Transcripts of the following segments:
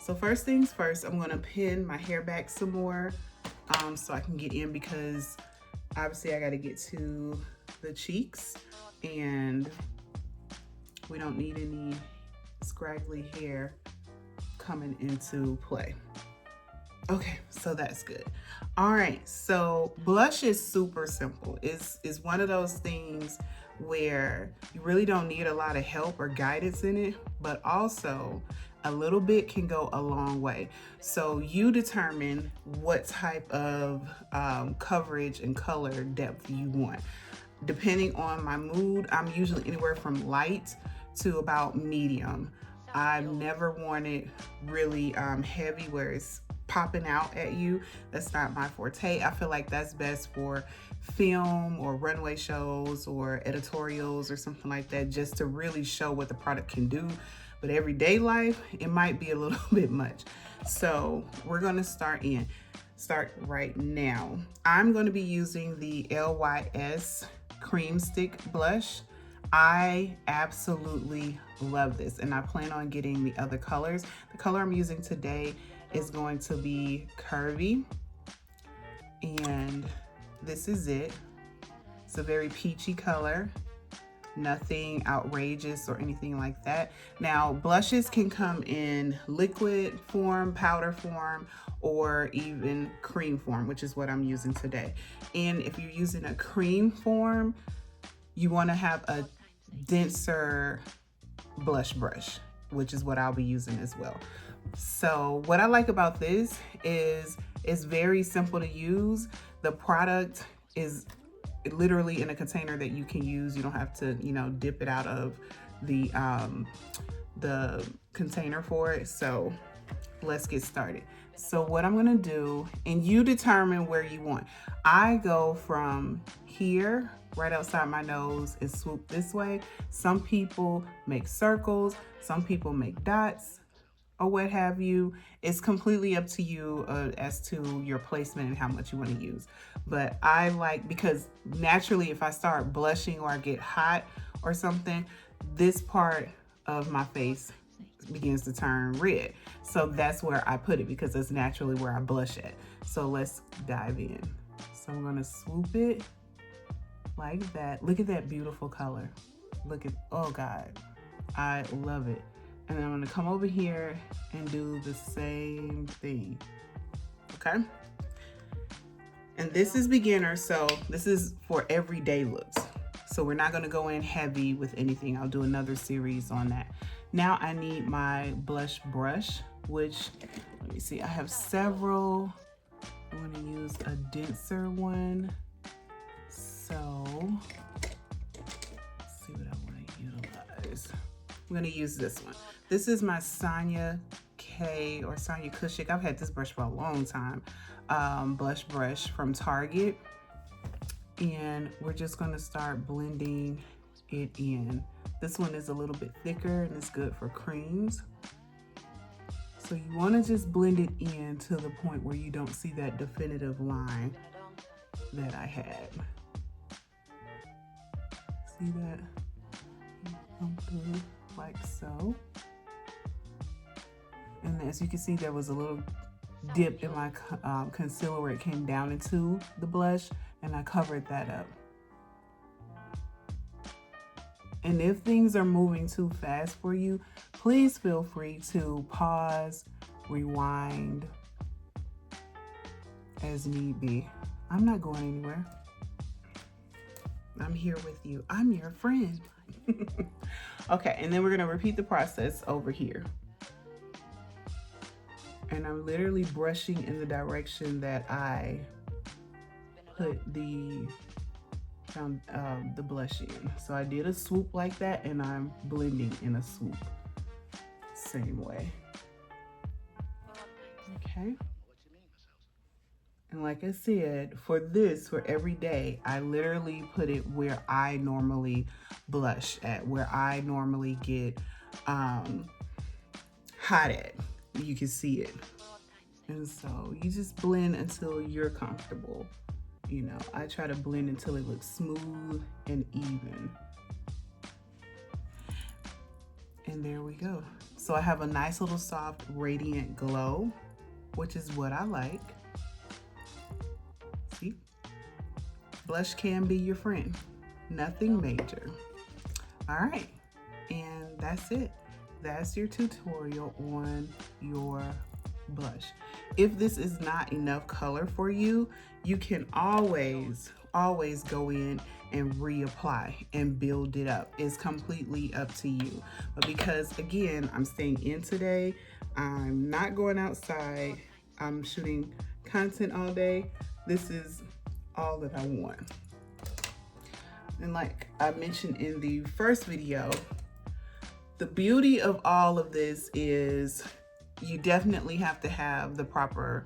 So first things first, I'm gonna pin my hair back some more so I can get in, because obviously I gotta get to the cheeks and we don't need any scraggly hair coming into play. Okay, so that's good. All right, so blush is super simple. It's one of those things where you really don't need a lot of help or guidance in it, but also a little bit can go a long way. So you determine what type of coverage and color depth you want. Depending on my mood, I'm usually anywhere from light to about medium. I've never worn it really heavy where it's popping out at you. That's not my forte. I feel like that's best for film or runway shows or editorials or something like that, just to really show what the product can do. But everyday life, it might be a little bit much. So we're gonna start right now. I'm gonna be using the LYS Cream Stick Blush. I absolutely love this, and I plan on getting the other colors. The color I'm using today is going to be Curvy, and this is it. It's a very peachy color, nothing outrageous or anything like that. Now, blushes can come in liquid form, powder form, or even cream form, which is what I'm using today. And if you're using a cream form, you want to have a denser blush brush, which is what I'll be using as well. So what I like about this is it's very simple to use. The product is literally in a container that you can use. You don't have to, dip it out of the container for it. So let's get started. So what I'm gonna do, and you determine where you want. I go from here, right outside my nose, and swoop this way. Some people make circles, some people make dots, or what have you. It's completely up to you as to your placement and how much you want to use. But I like, because naturally if I start blushing or I get hot or something, this part of my face begins to turn red. So that's where I put it, because that's naturally where I blush at. So let's dive in. So I'm gonna swoop it like that. Look at that beautiful color. Look at, oh God, I love it. And then I'm gonna come over here and do the same thing, okay? And this is beginner, so this is for everyday looks. So we're not gonna go in heavy with anything. I'll do another series on that. Now I need my blush brush, which, let me see, I have several. I'm gonna use a denser one. So, let's see what I wanna utilize. I'm gonna use this one. This is my Sonia K or Sonia Kushik. I've had this brush for a long time. Blush brush from Target. And we're just gonna start blending it in. This one is a little bit thicker and it's good for creams. So you wanna just blend it in to the point where you don't see that definitive line that I had. See that? Come through like so. And as you can see, there was a little dip in my concealer where it came down into the blush, and I covered that up. And if things are moving too fast for you, please feel free to pause, rewind as need be. I'm not going anywhere. I'm here with you. I'm your friend. Okay, and then we're gonna repeat the process over here. And I'm literally brushing in the direction that I put the blush in. So I did a swoop like that, and I'm blending in a swoop. Same way. Okay. And like I said, for every day, I literally put it where I normally blush at, where I normally get hot at. You can see it. And so you just blend until you're comfortable. I try to blend until it looks smooth and even. And there we go. So I have a nice little soft radiant glow, which is what I like. See? Blush can be your friend. Nothing major. All right, and that's it. That's your tutorial on your blush. If this is not enough color for you, you can always go in and reapply and build it up. It's completely up to you. But because again, I'm staying in today, I'm not going outside, I'm shooting content all day, this is all that I want. And like I mentioned in the first video, the beauty of all of this is you definitely have to have the proper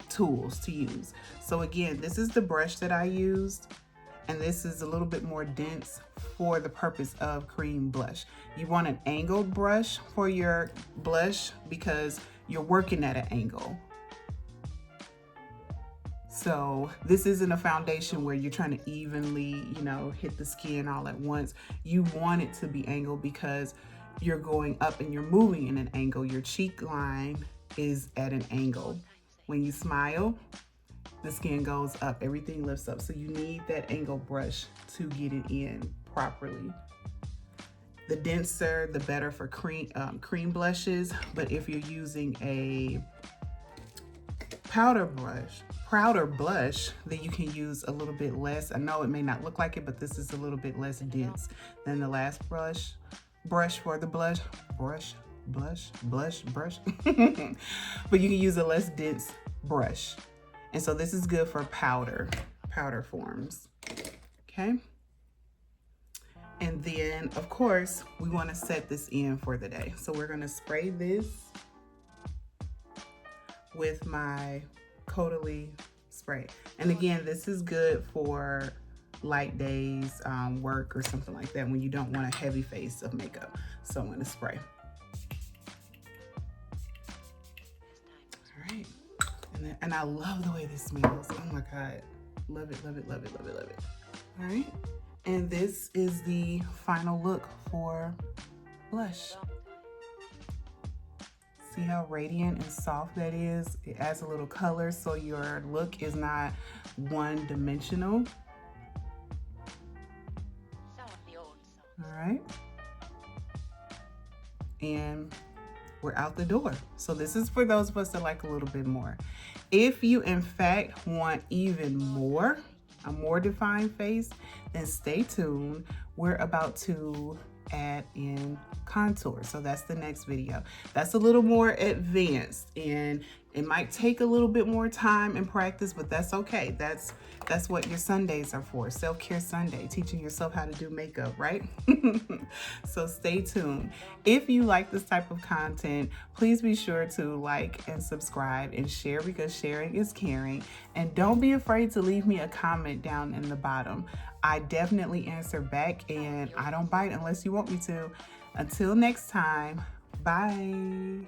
tools to use. So again, this is the brush that I used, and this is a little bit more dense for the purpose of cream blush. You want an angled brush for your blush because you're working at an angle. So this isn't a foundation where you're trying to evenly, hit the skin all at once. You want it to be angled because you're going up and you're moving in an angle. Your cheek line is at an angle. When you smile, the skin goes up, everything lifts up. So you need that angle brush to get it in properly. The denser, the better for cream blushes. But if you're using a powder blush, then you can use a little bit less. I know it may not look like it, but this is a little bit less dense than the last brush for the blush. But you can use a less dense brush. And so this is good for powder forms. Okay. And then of course we want to set this in for the day. So we're going to spray this with my Caudalie spray. And again, this is good for light days, work or something like that when you don't want a heavy face of makeup. So I'm going to spray. All right. And I love the way this smells. Oh my God. Love it, love it, love it, love it, love it. All right. And this is the final look for blush. See how radiant and soft that is? It adds a little color so your look is not one-dimensional. All right. And we're out the door. So this is for those of us that like a little bit more. If you in fact want even more, a more defined face, then stay tuned. We're about to add in contour. So that's the next video. That's a little more advanced and it might take a little bit more time and practice, but that's okay. That's what your Sundays are for. Self-care Sunday, teaching yourself how to do makeup, right? So stay tuned. If you like this type of content, please be sure to like and subscribe and share because sharing is caring. And don't be afraid to leave me a comment down in the bottom. I definitely answer back and I don't bite unless you want me to. Until next time, bye.